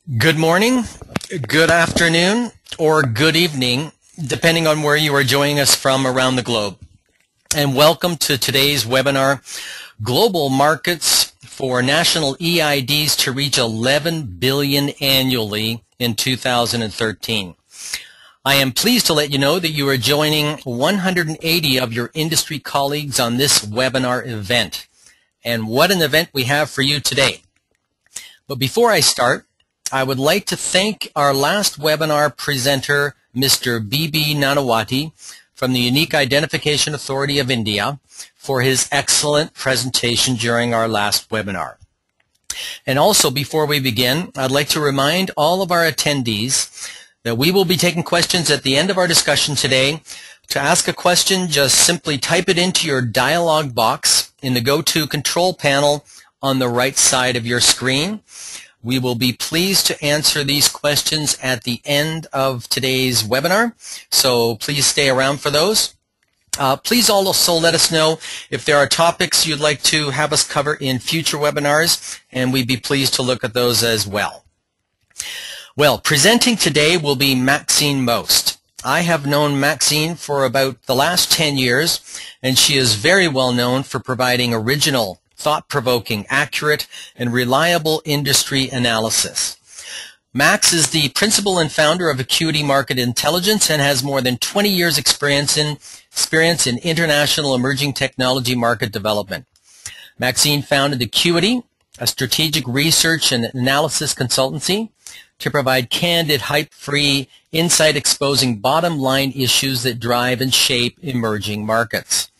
Good morning, good afternoon, or good evening, depending on where you are joining us from around the globe. And welcome to today's webinar, Global Markets for National eIDs to reach 11 billion annually in 2013. I am pleased to let you know that you are joining 180 of your industry colleagues on this webinar event. And what an event we have for you today. But before I start, I would like to thank our last webinar presenter, Mr. B.B. Nanawati from the Unique Identification Authority of India, for his excellent presentation during our last webinar. And also, before we begin, I'd like to remind all of our attendees that we will be taking questions at the end of our discussion today. To ask a question, just simply type it into your dialog box in the Go-To control panel on the right side of your screen. We will be pleased to answer these questions at the end of today's webinar, so please stay around for those. Please also let us know if there are topics you'd like to have us cover in future webinars, and we'd be pleased to look at those as well. Well, presenting today will be Maxine Most. I have known Maxine for about the last 10 years, and she is very well known for providing original, thought-provoking, accurate, and reliable industry analysis. Max is the principal and founder of Acuity Market Intelligence and has more than 20 years experience in international emerging technology market development. Maxine founded Acuity, a strategic research and analysis consultancy, to provide candid, hype-free, insight-exposing bottom-line issues that drive and shape emerging markets.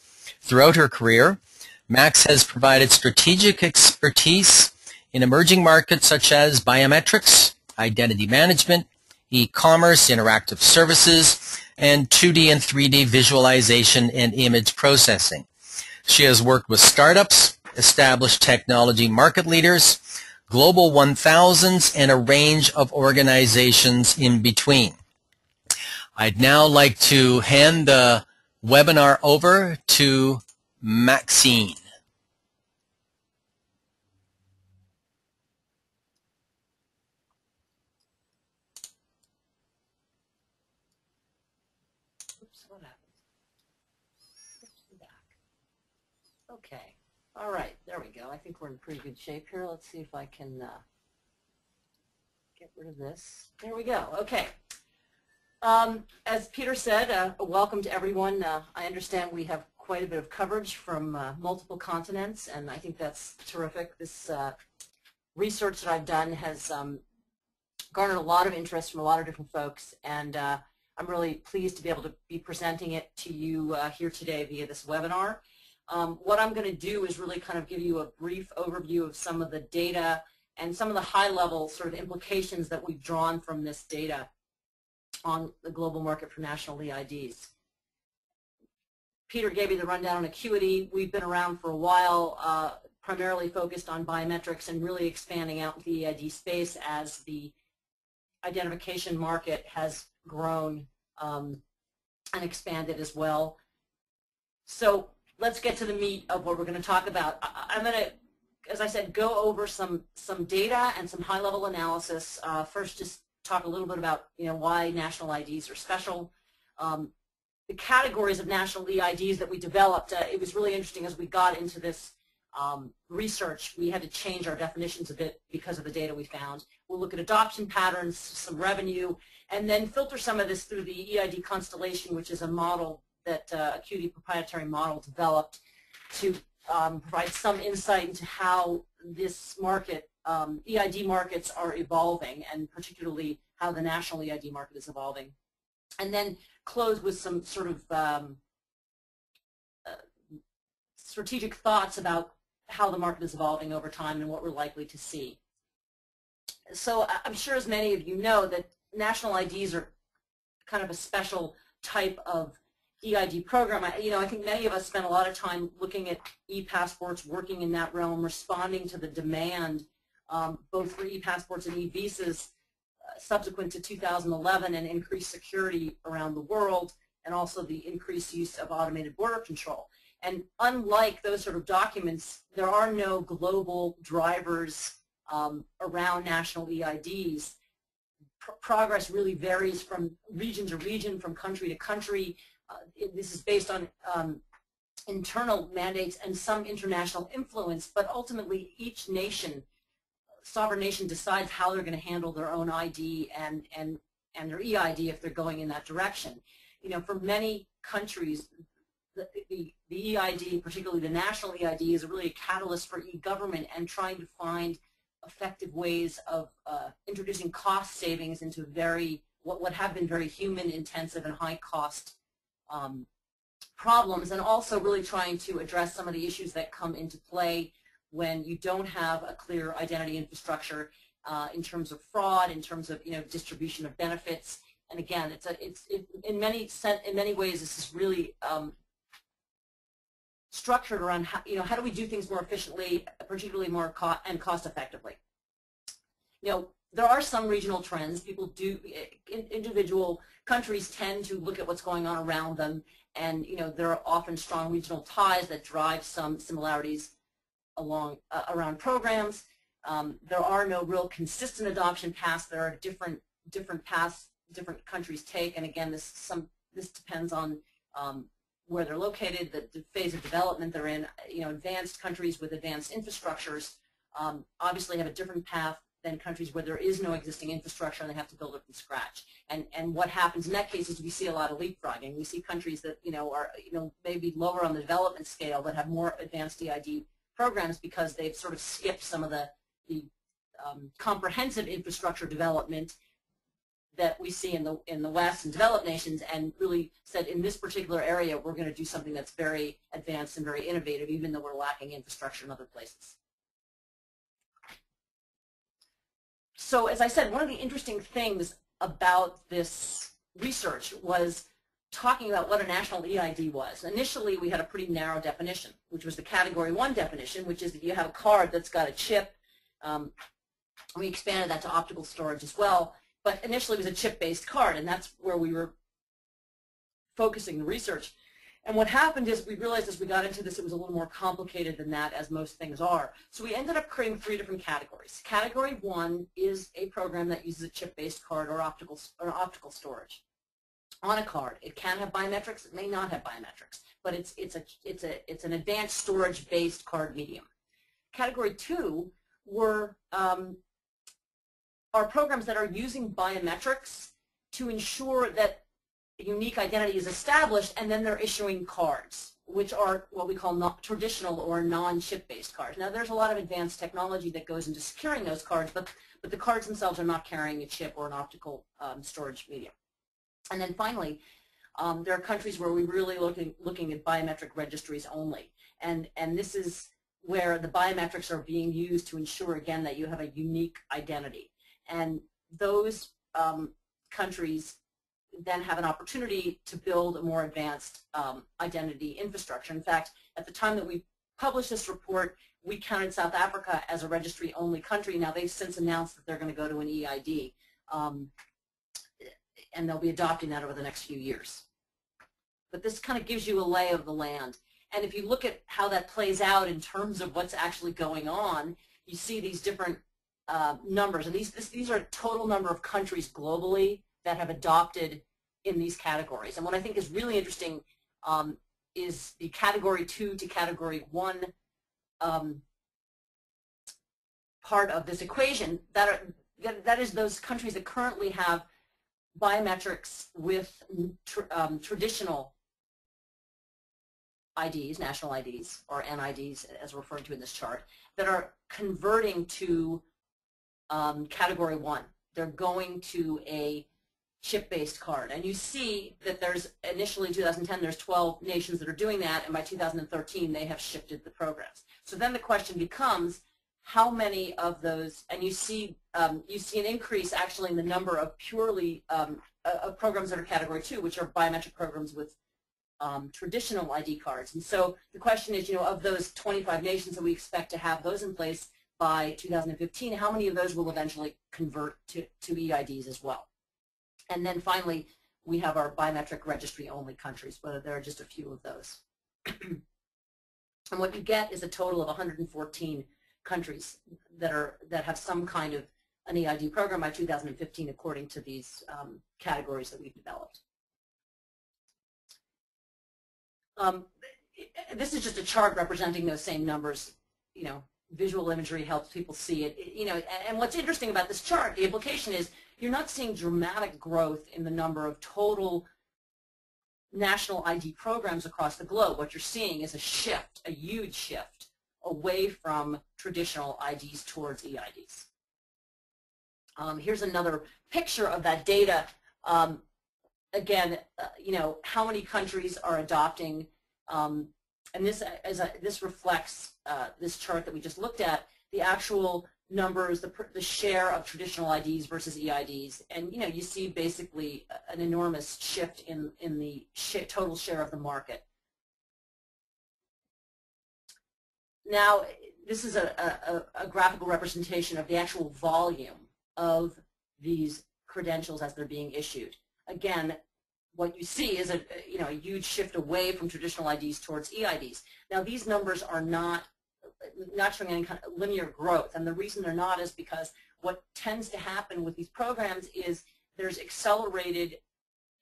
Throughout her career, Max has provided strategic expertise in emerging markets such as biometrics, identity management, e-commerce, interactive services, and 2D and 3D visualization and image processing. She has worked with startups, established technology market leaders, Global 1000s, and a range of organizations in between. I'd now like to hand the webinar over to Maxine. Oops, what happened? Oops, back. Okay. All right. There we go. I think we're in pretty good shape here. Let's see if I can get rid of this. There we go. Okay. As Peter said, welcome to everyone. I understand we have quite a bit of coverage from multiple continents, and I think that's terrific. This research that I've done has garnered a lot of interest from a lot of different folks, and I'm really pleased to be able to be presenting it to you here today via this webinar. What I'm going to do is really kind of give you a brief overview of some of the data and some of the high-level sort of implications that we've drawn from this data on the global market for national eIDs. Peter gave you the rundown on Acuity. We've been around for a while, primarily focused on biometrics and really expanding out into the eID space as the identification market has grown and expanded as well. So let's get to the meat of what we're going to talk about. I'm going to, as I said, go over some data and some high-level analysis. First, just talk a little bit about why national IDs are special. The categories of national eIDs that we developed, it was really interesting as we got into this research. We had to change our definitions a bit because of the data we found. We'll look at adoption patterns, some revenue, and then filter some of this through the eID constellation, which is a model that Acuity proprietary model developed to provide some insight into how this market, eID markets are evolving, and particularly how the national eID market is evolving. And then close with some sort of strategic thoughts about how the market is evolving over time and what we're likely to see. So I'm sure as many of you know that national IDs are kind of a special type of eID program. I think many of us spend a lot of time looking at e-passports, working in that realm, responding to the demand both for e-passports and e-visas subsequent to 2011 and increased security around the world, and also the increased use of automated border control. And unlike those sort of documents, there are no global drivers around national eIDs, progress really varies from region to region, from country to country. This is based on internal mandates and some international influence, but ultimately each nation, sovereign nation, decides how they're going to handle their own ID and their eID if they're going in that direction. You know, for many countries, the eID, particularly the national eID, is really a catalyst for e-government and trying to find effective ways of introducing cost savings into what have been very human intensive and high cost problems, and also really trying to address some of the issues that come into play when you don't have a clear identity infrastructure in terms of fraud, in terms of distribution of benefits. And again, in many ways this is really structured around how do we do things more efficiently, particularly more cost effectively. There are some regional trends. People do, individual countries tend to look at what's going on around them, and there are often strong regional ties that drive some similarities around programs. There are no real consistent adoption paths. There are different paths different countries take, and again, this depends on where they're located, the phase of development they're in. Advanced countries with advanced infrastructures obviously have a different path than countries where there is no existing infrastructure and they have to build it from scratch. And what happens in that case is we see a lot of leapfrogging. We see countries that are maybe lower on the development scale that have more advanced eID programs because they've sort of skipped some of the comprehensive infrastructure development that we see in the West and developed nations, and really said, in this particular area we're going to do something that's very advanced and very innovative, even though we're lacking infrastructure in other places. So as I said, one of the interesting things about this research was talking about what a national eID was. Initially we had a pretty narrow definition, which was the Category 1 definition, which is that you have a card that's got a chip. We expanded that to optical storage as well, but initially it was a chip-based card, and that's where we were focusing the research. And what happened is we realized as we got into this it was a little more complicated than that, as most things are. So we ended up creating 3 different categories. Category 1 is a program that uses a chip-based card or optical storage on a card. It can have biometrics, it may not have biometrics, but it's an advanced storage-based card medium. Category 2 are programs that are using biometrics to ensure that unique identity is established, and then they're issuing cards, which are what we call not traditional or non-chip-based cards. Now, there's a lot of advanced technology that goes into securing those cards, but the cards themselves are not carrying a chip or an optical storage medium. And then finally, there are countries where we're really looking at biometric registries only, and this is where the biometrics are being used to ensure, again, that you have a unique identity. And those countries then have an opportunity to build a more advanced identity infrastructure. In fact, at the time that we published this report, we counted South Africa as a registry-only country. Now, they've since announced that they're going to go to an eID, and they'll be adopting that over the next few years. But this kind of gives you a lay of the land. And if you look at how that plays out in terms of what's actually going on, you see these different numbers. And these are a total number of countries globally that have adopted in these categories. And what I think is really interesting is the Category 2 to Category 1 part of this equation. That is those countries that currently have biometrics with traditional IDs, national IDs, or NIDs as referred to in this chart, that are converting to Category 1. They're going to a chip-based card. And you see that there's, initially in 2010, there's 12 nations that are doing that, and by 2013, they have shifted the programs. So then the question becomes, how many of those, and you see an increase actually in the number of purely of programs that are Category 2, which are biometric programs with traditional ID cards. And so the question is, of those 25 nations that we expect to have those in place by 2015, how many of those will eventually convert to eIDs as well? And then finally, we have our biometric registry-only countries, whether there are just a few of those. And what you get is a total of 114 countries that have some kind of an eID program by 2015, according to these categories that we've developed. This is just a chart representing those same numbers. You know, visual imagery helps people see it. You know, and what's interesting about this chart, the implication is you're not seeing dramatic growth in the number of total national ID programs across the globe. What you're seeing is a shift, a huge shift, away from traditional IDs towards eIDs. Here's another picture of that data. Again, you know, how many countries are adopting, and this reflects this chart that we just looked at, the actual numbers, the share of traditional IDs versus eIDs, and you know, you see basically an enormous shift in the total share of the market. Now, this is a graphical representation of the actual volume of these credentials as they're being issued. Again, what you see is a huge shift away from traditional IDs towards eIDs. Now, these numbers are not showing any kind of linear growth, and the reason they're not is because what tends to happen with these programs is there's accelerated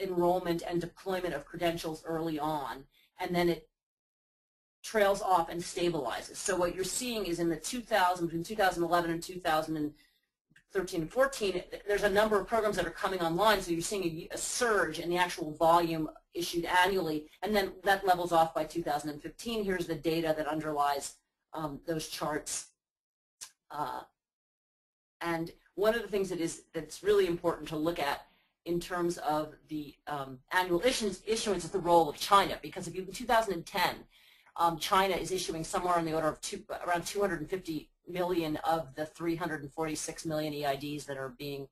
enrollment and deployment of credentials early on, and then it trails off and stabilizes. So what you're seeing is in the between 2011 and 2013 and 14, there's a number of programs that are coming online, so you're seeing a surge in the actual volume issued annually, and then that levels off by 2015. Here's the data that underlies those charts. And one of the things that's really important to look at in terms of the annual issuance is the role of China, because if you in 2010, China is issuing somewhere on the order of around 250 million of the 346 million eIDs that are being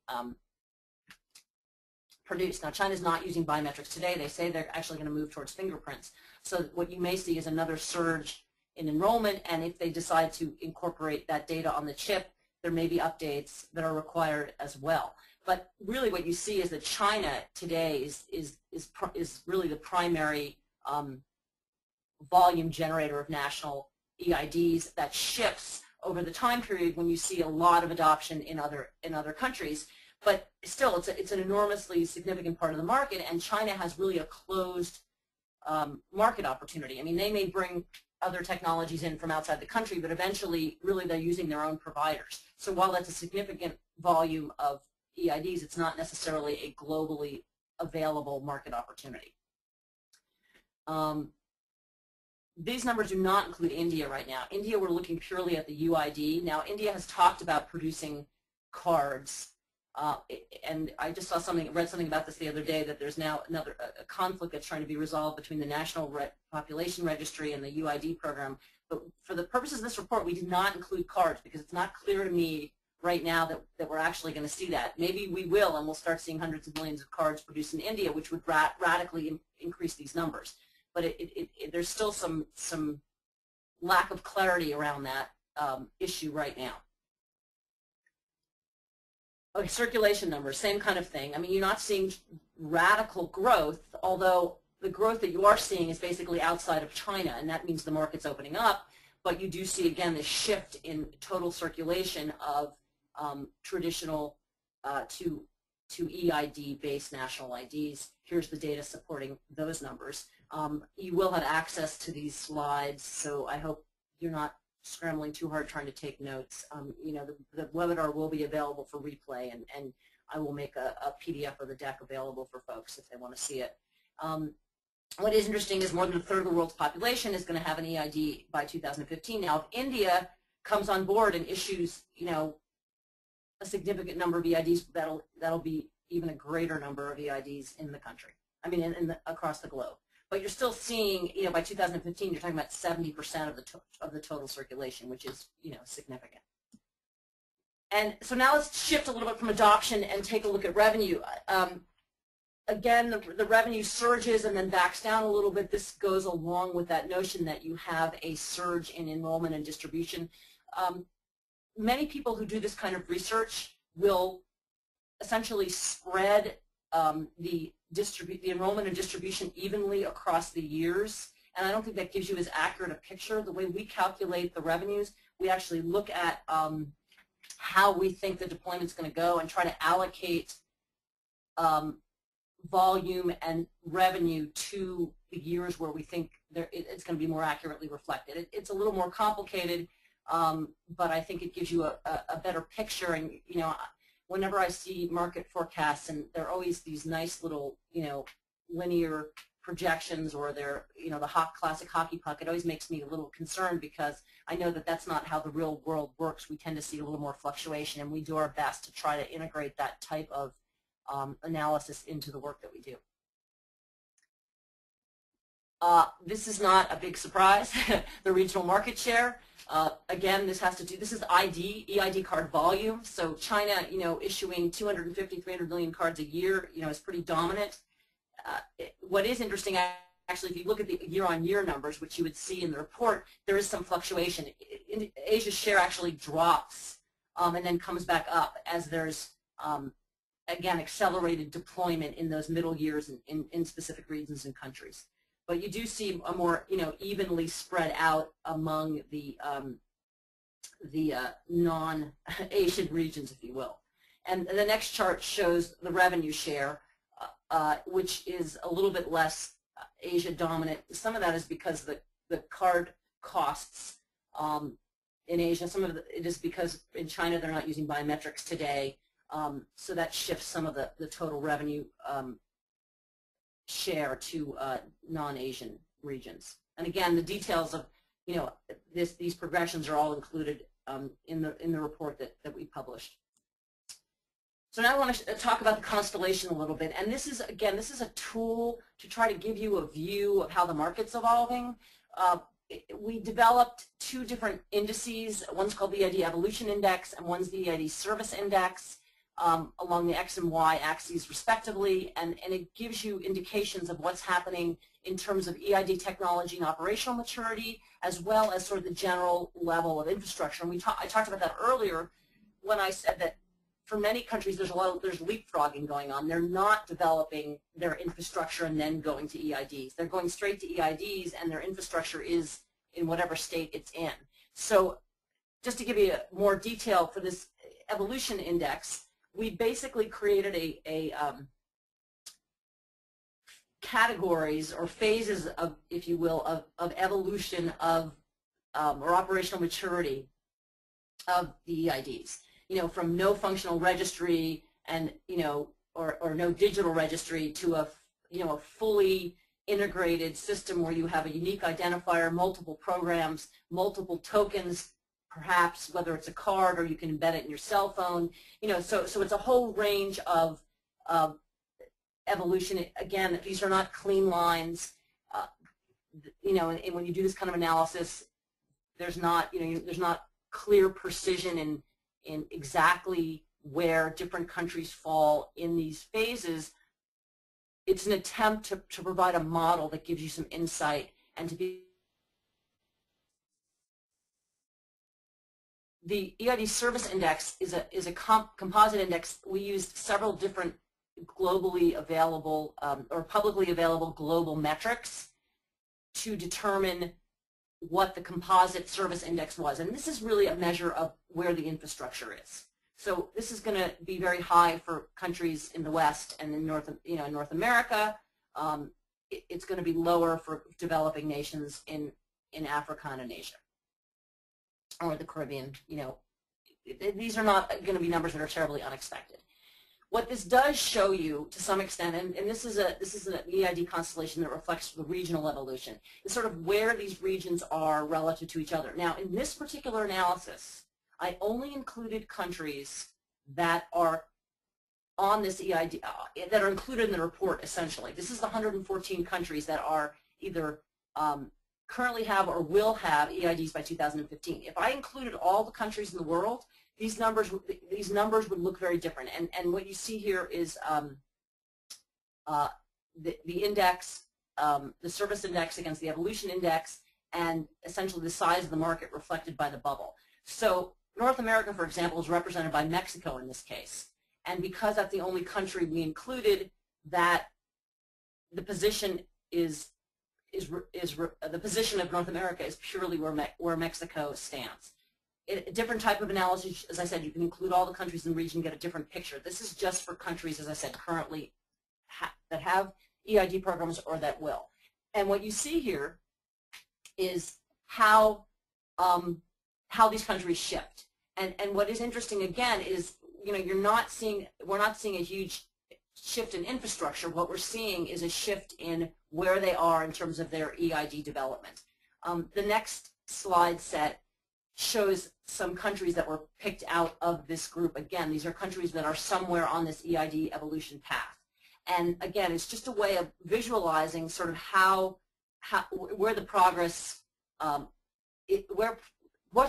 produced. Now, China's not using biometrics today. They say they're actually going to move towards fingerprints. So what you may see is another surge in enrollment, and if they decide to incorporate that data on the chip, there may be updates that are required as well. But really what you see is that China today is really the primary volume generator of national eIDs. That shifts over the time period when you see a lot of adoption in other countries. But still, it's an enormously significant part of the market, and China has really a closed market opportunity. I mean, they may bring other technologies in from outside the country, but eventually, really, they're using their own providers. So while that's a significant volume of eIDs, it's not necessarily a globally available market opportunity. These numbers do not include India right now. India, we're looking purely at the UID. Now, India has talked about producing cards, and I just read something about this the other day, that there's now a conflict that's trying to be resolved between the National Population Registry and the UID program. But for the purposes of this report, we did not include cards because it's not clear to me right now that we're actually going to see that. Maybe we will, and we'll start seeing hundreds of millions of cards produced in India, which would radically increase these numbers. But there's still some lack of clarity around that issue right now. Okay, circulation numbers, same kind of thing. I mean, you're not seeing radical growth, although the growth that you are seeing is basically outside of China, and that means the market's opening up. But you do see, again, this shift in total circulation of traditional to eID-based national IDs. Here's the data supporting those numbers. You will have access to these slides, so I hope you're not scrambling too hard trying to take notes. You know, the webinar will be available for replay, and I will make a PDF of the deck available for folks if they want to see it. What is interesting is more than a third of the world's population is going to have an eID by 2015. Now, if India comes on board and issues, you know, a significant number of eIDs, that'll be even a greater number of eIDs in the country. I mean, across the globe. But you're still seeing, you know, by 2015, you're talking about 70% of the total circulation, which is, you know, significant. And so now let's shift a little bit from adoption and take a look at revenue. Again, the revenue surges and then backs down a little bit. This goes along with that notion that you have a surge in enrollment and distribution. Many people who do this kind of research will essentially spread the enrollment and distribution evenly across the years, and I don't think that gives you as accurate a picture. The way we calculate the revenues, we actually look at how we think the deployment's going to go and try to allocate volume and revenue to the years where we think it's going to be more accurately reflected. It's a little more complicated, but I think it gives you a better picture. And whenever I see market forecasts, and they're always these nice little linear projections, or they're the classic hockey puck, it always makes me a little concerned, because I know that that's not how the real world works. We tend to see a little more fluctuation, and we do our best to try to integrate that type of analysis into the work that we do. This is not a big surprise. The regional market share. Again, this is eID card volume. So China, issuing 250, 300 million cards a year, is pretty dominant. What is interesting, actually, if you look at the year-on-year numbers, which you would see in the report, there is some fluctuation. Asia's share actually drops and then comes back up as there's again, accelerated deployment in those middle years in specific regions and countries. But you do see a more, evenly spread out among the non-Asian regions, if you will. And the next chart shows the revenue share, which is a little bit less Asia dominant. Some of that is because the card costs in Asia. Some of it is because in China they're not using biometrics today. So that shifts some of the total revenue share to non-Asian regions. And again, the details of these progressions are all included in the report that we published. So now I want to talk about the constellation a little bit. And this is a tool to try to give you a view of how the market's evolving. We developed two different indices. One's called the eID Evolution Index, and one's the eID Service Index. Along the X and Y axes respectively, and it gives you indications of what's happening in terms of eID technology and operational maturity, as well as sort of the general level of infrastructure. And I talked about that earlier when I said that for many countries there's leapfrogging going on. They're not developing their infrastructure and then going to eIDs. They're going straight to eIDs, and their infrastructure is in whatever state it's in. So just to give you more detail for this evolution index, we basically created a categories or phases of, if you will, of evolution of or operational maturity of the eIDs. From no functional registry and or no digital registry to a fully integrated system where you have a unique identifier, multiple programs, multiple tokens, perhaps, whether it's a card or you can embed it in your cell phone. So it's a whole range of evolution. Again, these are not clean lines. And when you do this kind of analysis, there's not clear precision in exactly where different countries fall in these phases. It's an attempt to provide a model that gives you some insight and to be. The eID Service Index is a composite index. We used several different globally available or publicly available global metrics to determine what the composite service index was. And this is really a measure of where the infrastructure is. So this is going to be very high for countries in the West and in North America. It's going to be lower for developing nations in Africa and in Asia, or the Caribbean. These are not going to be numbers that are terribly unexpected. What this does show you to some extent, and this is an eID constellation that reflects the regional evolution, is sort of where these regions are relative to each other. Now, in this particular analysis, I only included countries that are on this eID, that are included in the report, essentially. This is the 114 countries that are either currently have or will have eIDs by 2015. If I included all the countries in the world, these numbers would look very different. And what you see here is the index, the service index against the evolution index, and essentially the size of the market reflected by the bubble. So North America, for example, is represented by Mexico in this case. And because that's the only country we included, that the position is the position of North America is purely where Mexico stands. A different type of analysis, as I said, you can include all the countries in the region, get a different picture. This is just for countries, as I said, currently that have eID programs or that will. And what you see here is how these countries shift. And what is interesting again is, you know, we're not seeing a huge shift in infrastructure. What we're seeing is a shift in where they are in terms of their eID development. The next slide set shows some countries that were picked out of this group. Again, these are countries that are somewhere on this eID evolution path. And again, it's just a way of visualizing sort of where the progress, what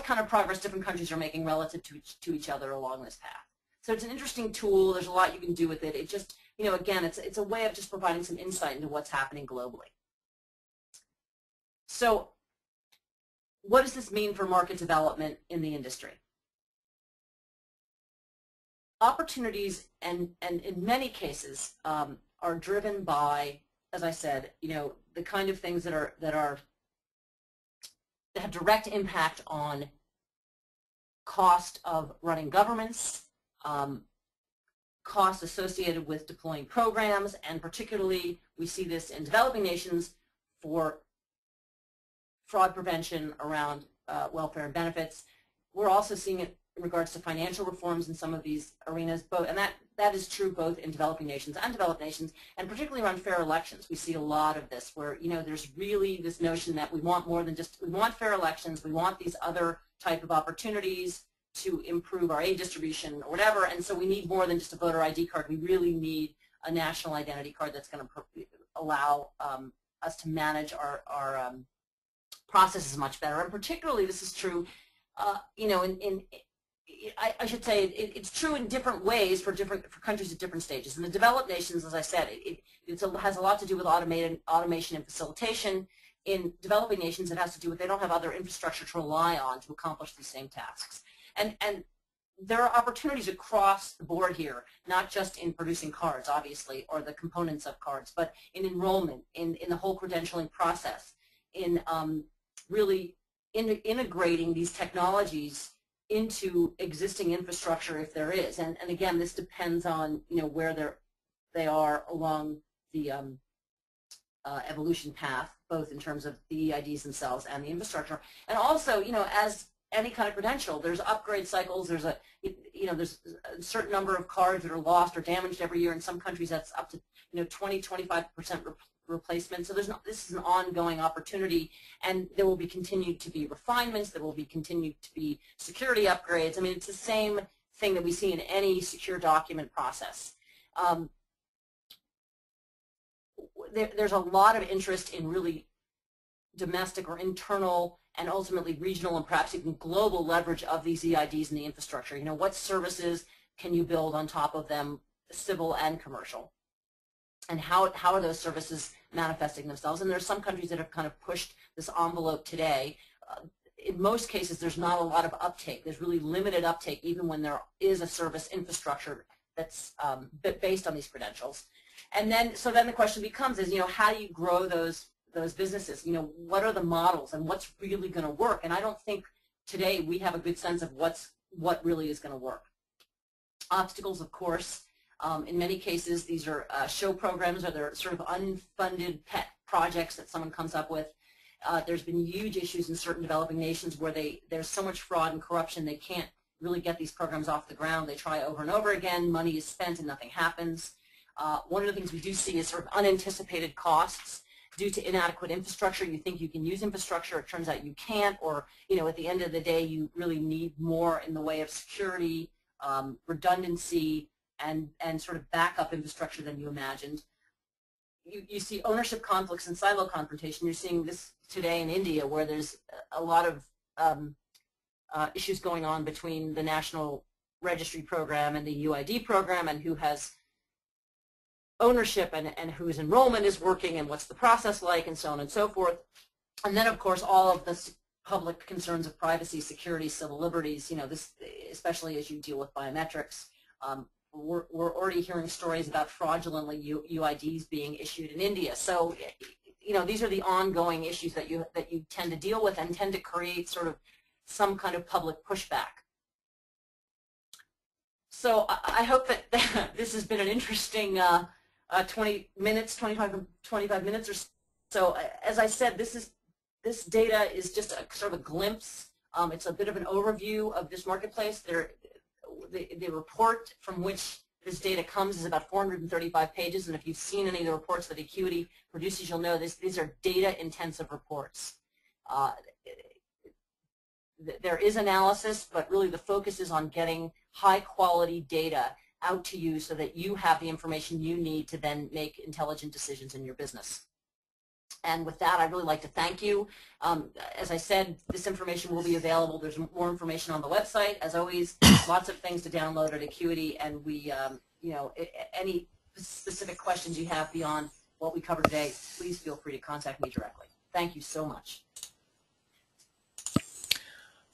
kind of progress different countries are making relative to each other along this path. So it's an interesting tool. There's a lot you can do with it. It just, you know, again, it's a way of just providing some insight into what's happening globally. So what does this mean for market development in the industry? Opportunities and in many cases are driven by, as I said, you know, the kind of things that have direct impact on cost of running governments, costs associated with deploying programs, and particularly we see this in developing nations for fraud prevention around welfare and benefits. We're also seeing it in regards to financial reforms in some of these arenas, and that is true both in developing nations and developed nations, and particularly around fair elections. We see a lot of this where, you know, there's really this notion that we want more than just, we want fair elections, we want these other type of opportunities to improve our aid distribution or whatever, and so we need more than just a voter ID card. We really need a national identity card that's going to allow us to manage our processes much better. And particularly this is true, you know, I should say it's true in different ways for countries at different stages. In the developed nations, as I said, it has a lot to do with automation and facilitation. In developing nations, it has to do with they don't have other infrastructure to rely on to accomplish these same tasks. And there are opportunities across the board here, not just in producing cards, obviously, or the components of cards, but in enrollment, in the whole credentialing process, in really integrating these technologies into existing infrastructure if there is. And again, this depends on, you know, where they are along the evolution path, both in terms of the eIDs themselves and the infrastructure. And also, you know, as any kind of credential, there's upgrade cycles. There's there's a certain number of cards that are lost or damaged every year. In some countries, that's up to 20-25% replacement. So this is an ongoing opportunity, and there will be continued to be refinements. There will be continued to be security upgrades. I mean, it's the same thing that we see in any secure document process. There's a lot of interest in really domestic or internal and ultimately regional and perhaps even global leverage of these eIDs in the infrastructure. You know, what services can you build on top of them, civil and commercial? And how are those services manifesting themselves? And there's some countries that have kind of pushed this envelope today. In most cases, there's not a lot of uptake. There's really limited uptake, even when there is a service infrastructure that's based on these credentials. And then, so then the question becomes is, you know, how do you grow those businesses? You know, what are the models and what's really going to work? And I don't think today we have a good sense of what really is going to work. Obstacles, of course. In many cases, these are show programs, or they're sort of unfunded pet projects that someone comes up with. There's been huge issues in certain developing nations where there's so much fraud and corruption they can't really get these programs off the ground. They try over and over again. Money is spent and nothing happens. One of the things we do see is sort of unanticipated costs due to inadequate infrastructure. You think you can use infrastructure, it turns out you can't, or, you know, at the end of the day, you really need more in the way of security, redundancy, and sort of backup infrastructure than you imagined. You see ownership conflicts and silo confrontation. You're seeing this today in India, where there's a lot of issues going on between the National Registry Program and the UID program, and who has ownership and whose enrollment is working and what's the process like, and so on and so forth. And then, of course, all of the public concerns of privacy, security, civil liberties, you know, this, especially as you deal with biometrics. We're already hearing stories about fraudulently UIDs being issued in India. So these are the ongoing issues that you tend to deal with and tend to create sort of some kind of public pushback. So I hope that this has been an interesting 25 minutes or so. As I said, this data is just a sort of a glimpse. It's a bit of an overview of this marketplace. The report from which this data comes is about 435 pages, and if you've seen any of the reports that Acuity produces, you'll know these are data-intensive reports. There is analysis, but really the focus is on getting high-quality data out to you so that you have the information you need to then make intelligent decisions in your business. And with that, I'd really like to thank you. As I said, this information will be available. There's more information on the website. As always, lots of things to download at Acuity, and we, any specific questions you have beyond what we covered today, please feel free to contact me directly. Thank you so much.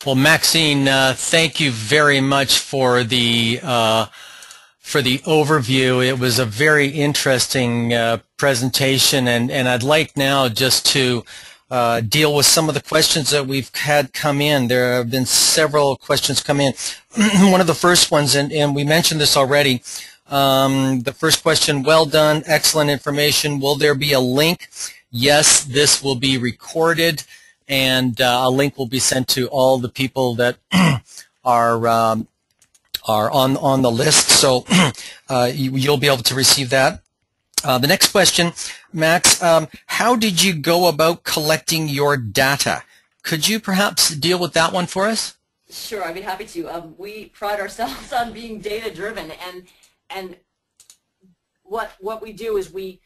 Well, Maxine, thank you very much for the overview. It was a very interesting presentation, and I'd like now just to deal with some of the questions that we've had come in. There have been several questions come in. One of the first ones, and we mentioned this already, the first question, well done, excellent information. Will there be a link? Yes, this will be recorded, and a link will be sent to all the people that are on the list, so you'll be able to receive that. The next question, Max, how did you go about collecting your data? Could you perhaps deal with that one for us? Sure, I'd be happy to. We pride ourselves on being data-driven, and what we do is we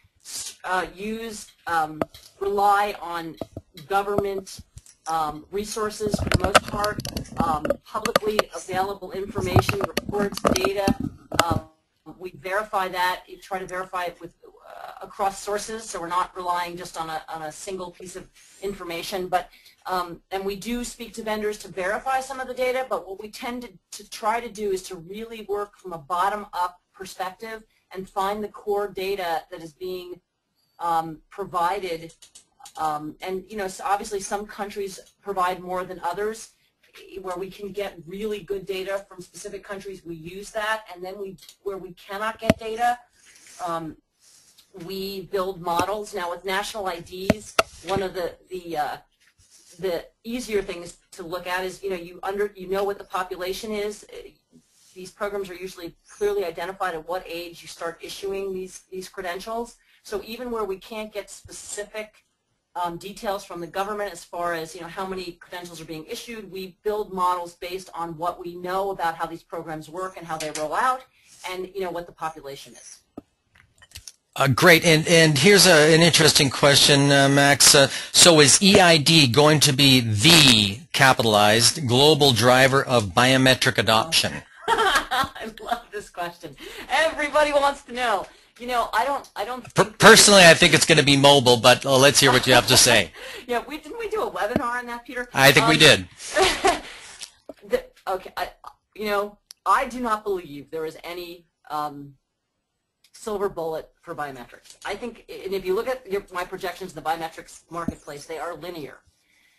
rely on government resources for the most part, publicly available information, reports, data. We verify that, try to verify it with across sources, so we're not relying just on a single piece of information. But and we do speak to vendors to verify some of the data, but what we tend to try to do is to really work from a bottom-up perspective and find the core data that is being provided. And so obviously some countries provide more than others. Where we can get really good data from specific countries, we use that. And then where we cannot get data, we build models. Now with national IDs, one of the easier things to look at is you know what the population is. These programs are usually clearly identified at what age you start issuing these credentials. So even where we can't get specific details from the government as far as how many credentials are being issued, we build models based on what we know about how these programs work and how they roll out, and what the population is. Great, and here's an interesting question, Max. So is eID going to be the capitalized global driver of biometric adoption? I love this question. Everybody wants to know. I don't think personally, I think it's going to be mobile, but let's hear what you have to say. Yeah, didn't we do a webinar on that, Peter? I think we did. Okay, I do not believe there is any silver bullet for biometrics. I think, and if you look at my projections in the biometrics marketplace, they are linear.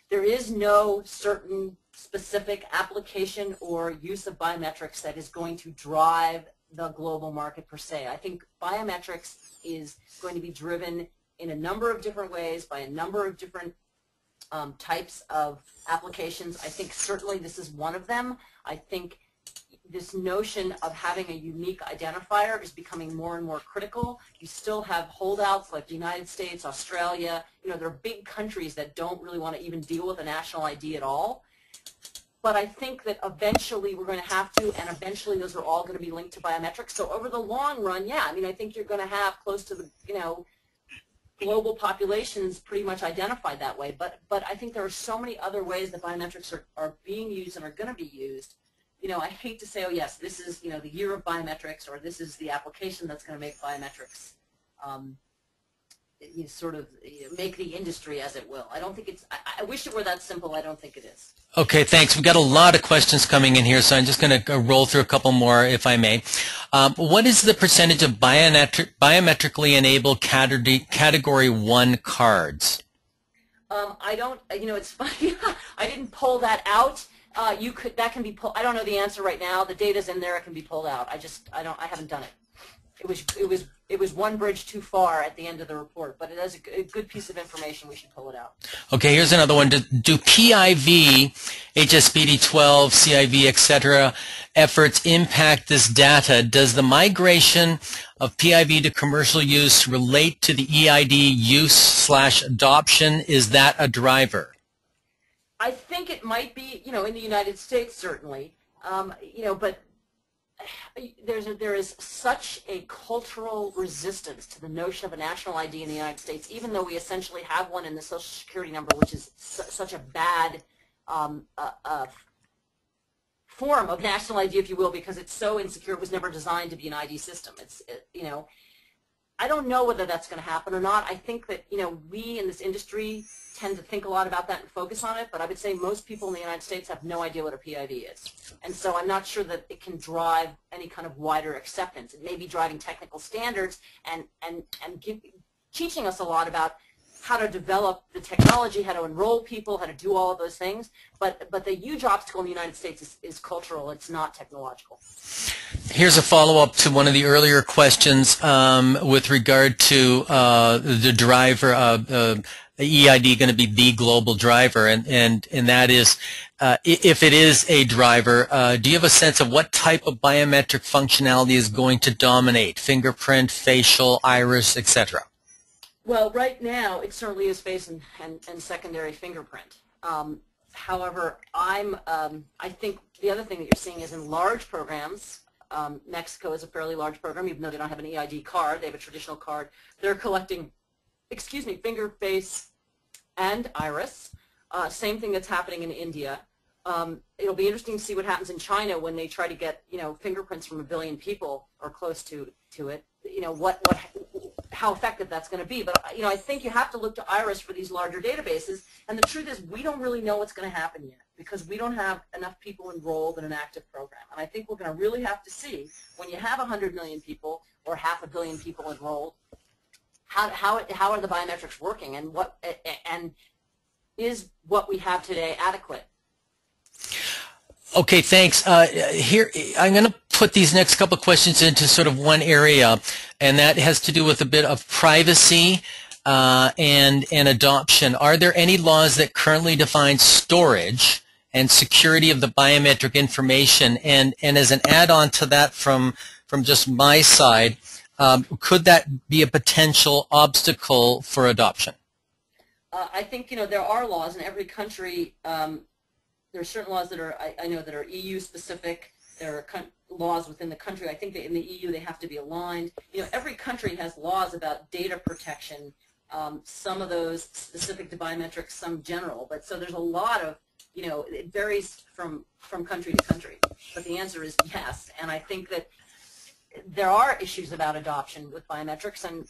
There is no certain specific application or use of biometrics that is going to drive the global market per se. I think biometrics is going to be driven in a number of different ways by a number of different types of applications. I think certainly this is one of them. I think this notion of having a unique identifier is becoming more and more critical. You still have holdouts like the United States, Australia. There are big countries that don't really want to even deal with a national ID at all. But I think that eventually we're going to have to, and eventually those are all going to be linked to biometrics. So over the long run, yeah, I think you're going to have close to the, global populations pretty much identified that way. But I think there are so many other ways that biometrics are being used and are going to be used. I hate to say, oh yes, this is, the year of biometrics, or this is the application that's going to make biometrics you sort of make the industry as it will. I don't think it's, I wish it were that simple. I don't think it is. Okay, thanks. We've got a lot of questions coming in here, so I'm just going to roll through a couple more, if I may. What is the percentage of biometrically enabled Category 1 cards? I don't, it's funny, I didn't pull that out. That can be pulled, I don't know the answer right now. The data's in there, it can be pulled out. I haven't done it. It was one bridge too far at the end of the report, but it is a good piece of information. We should pull it out. Okay, here's another one. Do PIV, HSPD12, CIV, etc. efforts impact this data? Does the migration of PIV to commercial use relate to the eID use/adoption? Is that a driver? I think it might be, in the United States certainly, but there is such a cultural resistance to the notion of a national ID in the United States, even though we essentially have one in the Social Security number, which is such a bad form of national ID, if you will, because it's so insecure. It was never designed to be an ID system. I don't know whether that's going to happen or not. I think that, we in this industry tend to think a lot about that and focus on it, but I would say most people in the United States have no idea what a PIV is. And so I'm not sure that it can drive any kind of wider acceptance. It may be driving technical standards and teaching us a lot about how to develop the technology, how to enroll people, how to do all of those things. But the huge obstacle in the United States is cultural. It's not technological. Here's a follow-up to one of the earlier questions with regard to the driver, eID going to be the global driver, and that is, if it is a driver, do you have a sense of what type of biometric functionality is going to dominate? Fingerprint, facial, iris, etc.? Well, right now, it certainly is face and secondary fingerprint. However, I think the other thing that you're seeing is in large programs, Mexico is a fairly large program, even though they don't have an eID card, they have a traditional card. They're collecting, finger, face, and iris. Same thing that's happening in India. It'll be interesting to see what happens in China when they try to get, fingerprints from 1 billion people or close to it. How effective that's going to be. But I think you have to look to iris for these larger databases. And the truth is, we don't really know what's going to happen yet because we don't have enough people enrolled in an active program. And I think we're going to really have to see when you have 100 million people or 500 million people enrolled, how are the biometrics working, and is what we have today adequate? Okay, thanks. Here, I'm going to put these next couple of questions into sort of one area, and that has to do with a bit of privacy and adoption. Are there any laws that currently define storage and security of the biometric information? And as an add-on to that from just my side, could that be a potential obstacle for adoption? I think, there are laws in every country. There are certain laws that are, I know, that are EU specific. There are laws within the country. I think that in the EU they have to be aligned. Every country has laws about data protection. Some of those specific to biometrics, some general. But so there's a lot of, it varies from country to country. But the answer is yes. And I think that there are issues about adoption with biometrics, and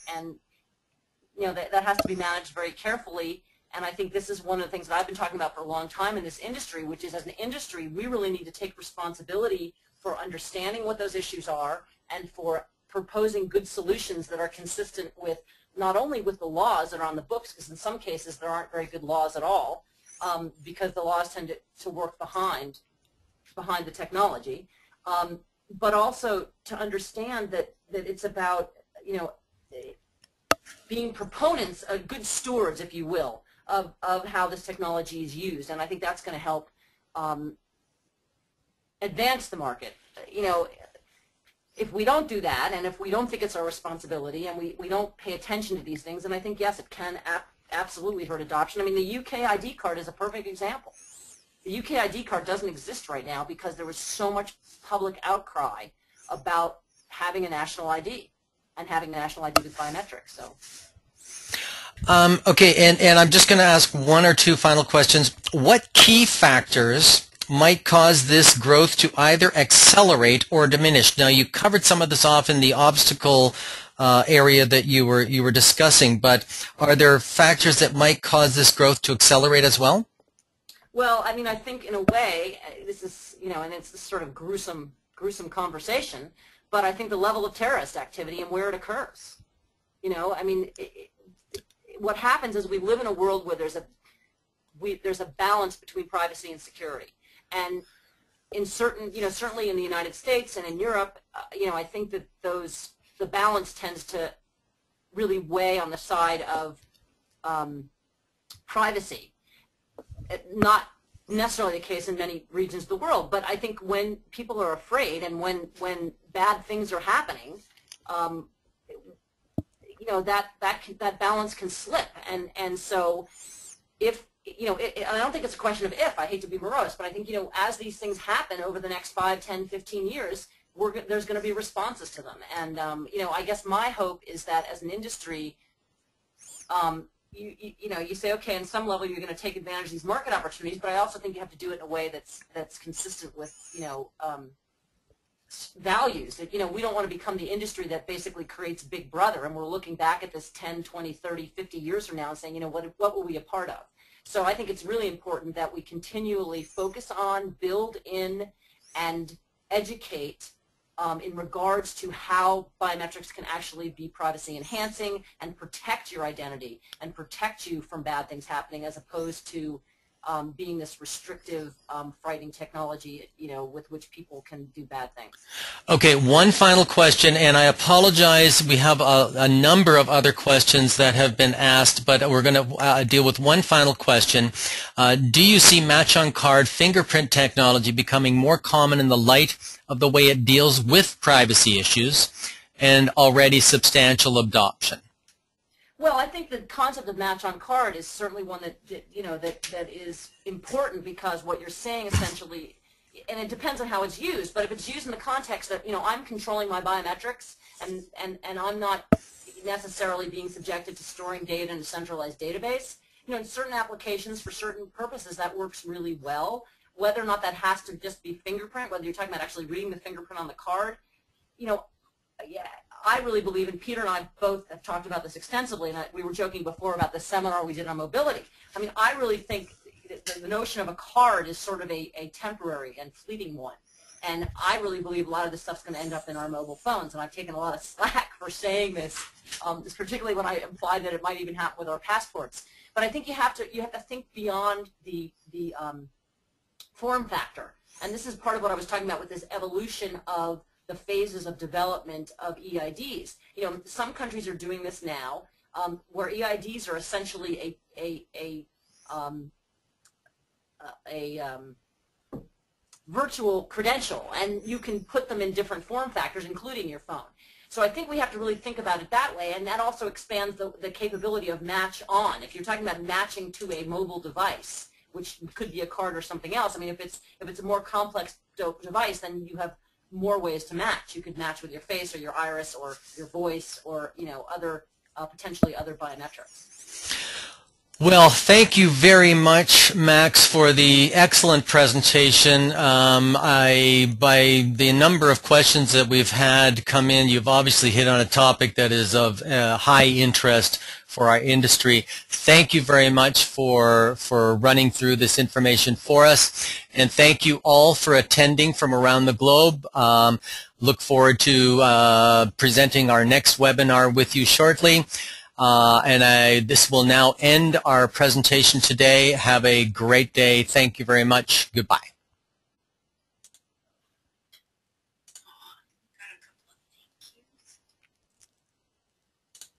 that has to be managed very carefully. And I think this is one of the things that I've been talking about for a long time in this industry, which is as an industry, we really need to take responsibility for understanding what those issues are and for proposing good solutions that are consistent with not only with the laws that are on the books, because in some cases there aren't very good laws at all, because the laws tend to work behind the technology, but also to understand that it's about, being proponents, good stewards, if you will, of how this technology is used. And I think that's going to help advance the market. If we don't do that, and if we don't think it's our responsibility, and we don't pay attention to these things, then I think, yes, it can absolutely hurt adoption. I mean, the UK ID card is a perfect example. The UK ID card doesn't exist right now because there was so much public outcry about having a national ID and having a national ID with biometrics. So. Okay, and I'm just going to ask one or two final questions. What key factors might cause this growth to either accelerate or diminish? Now, you covered some of this off in the obstacle area that you were discussing, but are there factors that might cause this growth to accelerate as well? Well, I mean, I think in a way, this is, and it's this sort of gruesome conversation, but I think the level of terrorist activity and where it occurs. I mean, what happens is we live in a world where there's a balance between privacy and security, and in certain, certainly in the United States and in Europe, I think that the balance tends to really weigh on the side of privacy. Not necessarily the case in many regions of the world, but I think when people are afraid and when bad things are happening, that balance can slip, and so if I don't think it's a question of if. I hate to be morose, but I think as these things happen over the next 5, 10, 15 years, there's going to be responses to them, and I guess my hope is that as an industry, you say, okay, on some level you're going to take advantage of these market opportunities, but I also think you have to do it in a way that's consistent with values. That we don't want to become the industry that basically creates Big Brother, and we're looking back at this 10, 20, 30, 50 years from now and saying, what were we a part of? So I think it's really important that we continually focus on, build in, and educate in regards to how biometrics can actually be privacy enhancing and protect your identity and protect you from bad things happening, as opposed to being this restrictive, frightening technology, with which people can do bad things. Okay, one final question, and I apologize. We have a number of other questions that have been asked, but we're going to deal with one final question. Do you see match-on-card fingerprint technology becoming more common in the light of the way it deals with privacy issues and already substantial adoption? Well, I think the concept of match on card is certainly one that is important, because what you're saying essentially, and it depends on how it's used, but if it's used in the context that I'm controlling my biometrics and I'm not necessarily being subjected to storing data in a centralized database, in certain applications for certain purposes that works really well. Whether or not that has to just be fingerprint, whether you're talking about actually reading the fingerprint on the card, yeah, I really believe, and Peter and I both have talked about this extensively, and we were joking before about the seminar we did on mobility. I mean, I really think the notion of a card is sort of a temporary and fleeting one. And I really believe a lot of this stuff's going to end up in our mobile phones, and I've taken a lot of slack for saying this, particularly when I implied that it might even happen with our passports. But I think you have to think beyond the form factor. And this is part of what I was talking about with this evolution of the phases of development of eIDs. Some countries are doing this now, where eIDs are essentially a virtual credential, and you can put them in different form factors, including your phone. So I think we have to really think about it that way, and that also expands the capability of match on. If you're talking about matching to a mobile device, which could be a card or something else, I mean, if it's a more complex device, then you have more ways to match. You could match with your face or your iris or your voice or other potentially other biometrics. Well, thank you very much, Max, for the excellent presentation. By the number of questions that we've had come in, you've obviously hit on a topic that is of high interest for our industry. Thank you very much for running through this information for us, and thank you all for attending from around the globe. Look forward to presenting our next webinar with you shortly. This will now end our presentation today. Have a great day. Thank you very much. Goodbye.